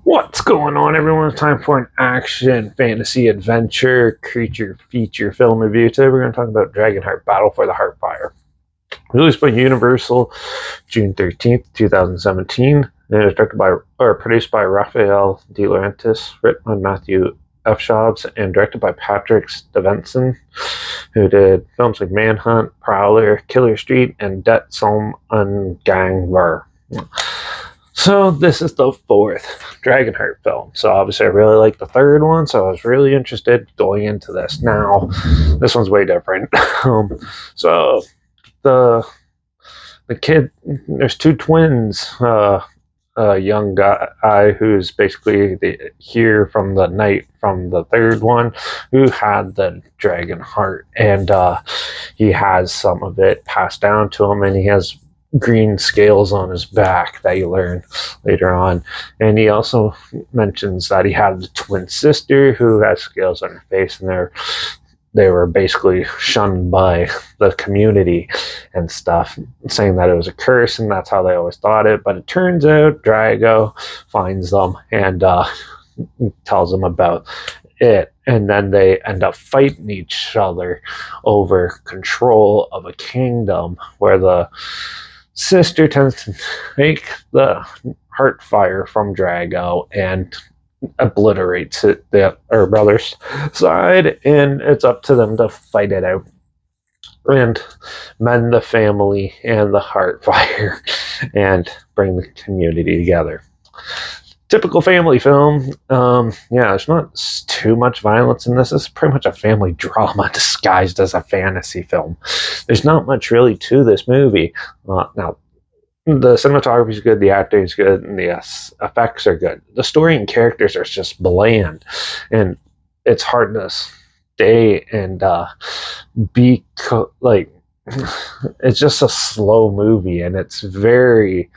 What's going on, everyone? It's time for an action, fantasy, adventure, creature feature film review. Today we're going to talk about Dragonheart Battle for the Heartfire. Released by Universal June 13th, 2017. And it was directed by, or produced by Raphael De Laurentiis, written by Matthew F. Schaubs, and directed by Patrick Stevenson, who did films like Manhunt, Prowler, Killer Street, and Det Som En Gang Var. So this is the fourth Dragonheart film. So obviously I really like the third one, so I was really interested going into this. Now, this one's way different. So the kid, there's two twins, a young guy who's basically here from the night from the third one, who had the dragon heart, and he has some of it passed down to him, and he has green scales on his back that you learn later on. And he also mentions that he had a twin sister who has scales on her face, and they were basically shunned by the community and stuff, saying that it was a curse, and that's how they always thought it. But it turns out Drago finds them and tells them about it, and then they end up fighting each other over control of a kingdom where the sister tends to take the heartfire from Drago and obliterates it, her brother's side, and it's up to them to fight it out and mend the family and the heartfire and bring the community together. Typical family film. There's not too much violence in this. This is pretty much a family drama disguised as a fantasy film. There's not much really to this movie. Now, the cinematography is good, the acting is good, and the effects are good. The story and characters are just bland, and it's hard to stay and be like. It's just a slow movie, and it's very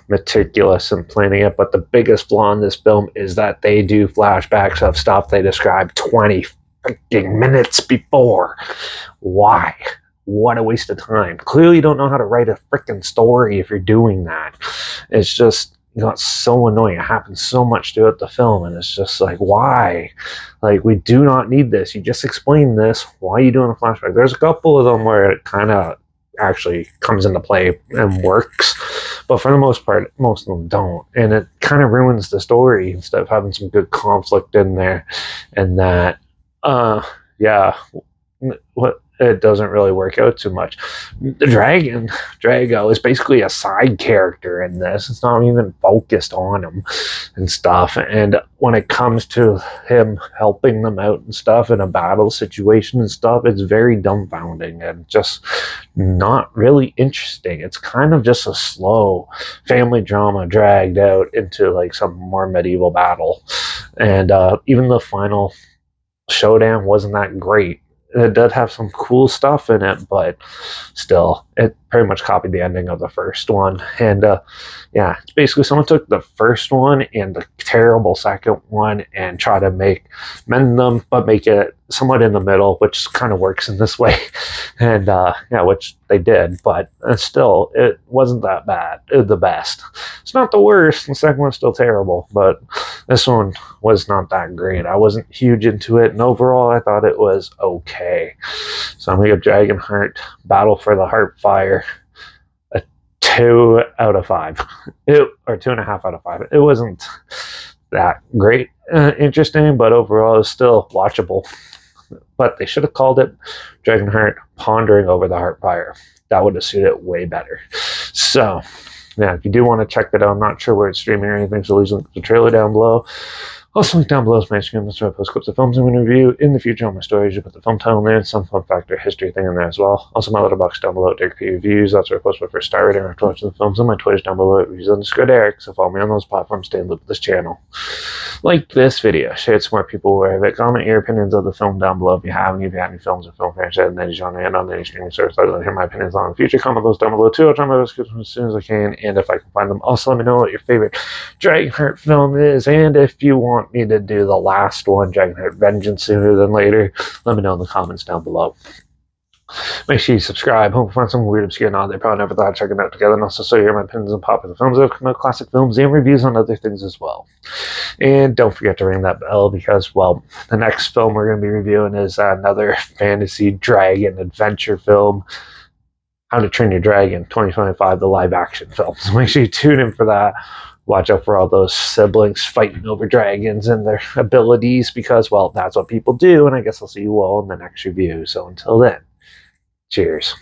meticulous in planning it. But the biggest flaw in this film is that they do flashbacks of stuff they described 20 freaking minutes before. Why? What a waste of time. Clearly you don't know how to write a freaking story if you're doing that. It's just, it's so annoying. It happens so much throughout the film, and it's just like, why? Like, we do not need this. You just explained this. Why are you doing a flashback? There's a couple of them where it kind of actually comes into play and works, but for the most part, most of them don't, and it kind of ruins the story instead of having some good conflict in there. And that what it doesn't really work out too much. The Drago, is basically a side character in this. It's not even focused on him and stuff. And when it comes to him helping them out and stuff in a battle situation and stuff, it's very dumbfounding and just not really interesting. It's kind of just a slow family drama dragged out into like some more medieval battle. And even the final showdown wasn't that great. It did have some cool stuff in it, but still, it pretty much copied the ending of the first one. And it's basically someone took the first one and the terrible second one and try to mend them, but make it somewhat in the middle, which kind of works in this way. And which they did, but still, it wasn't that bad. It was the best. It's not the worst. The second one's still terrible, but this one was not that great. I wasn't huge into it, and overall, I thought it was okay. So I'm going to give Dragonheart Battle for the Heartfire a 2 out of 5. Or 2.5 out of 5. It wasn't that great, interesting, but overall, it's still watchable. But they should have called it Dragonheart Pondering Over the Heartfire. That would have suited it way better. So, if you do want to check that out, I'm not sure where it's streaming or anything, so please link the trailer down below. Also, link down below is my Instagram. That's where I post clips of films I'm going to review in the future on my stories. You put the film title in there and some fun fact or history thing in there as well. Also, my Letterbox down below at Derek P. Reviews. That's where I post my first star rating after watching the films. And my Twitter's down below at Reviews_Derek. So follow me on those platforms. Stay in loop with this channel. Like this video, share it so more people aware of it. Comment your opinions of the film down below if you have any. If you have any films or film franchise in any genre and on any streaming service I'd like to hear my opinions on in the future, comment those down below too. I'll try my best to get them as soon as I can, and if I can find them. Also, let me know what your favorite Dragonheart film is, and if you want me to do the last one, Dragonheart Vengeance, sooner than later, let me know in the comments down below. Make sure you subscribe. Hope you find some weird, obscure, and odd they probably never thought of checking out together. And also, so you hear my opinions on popular films, classic films, and reviews on other things as well. And don't forget to ring that bell because, well, the next film we're going to be reviewing is another fantasy dragon adventure film, How to Train Your Dragon 2025, the live action film. So make sure you tune in for that. Watch out for all those siblings fighting over dragons and their abilities because, well, that's what people do. And I guess I'll see you all in the next review. So until then, cheers.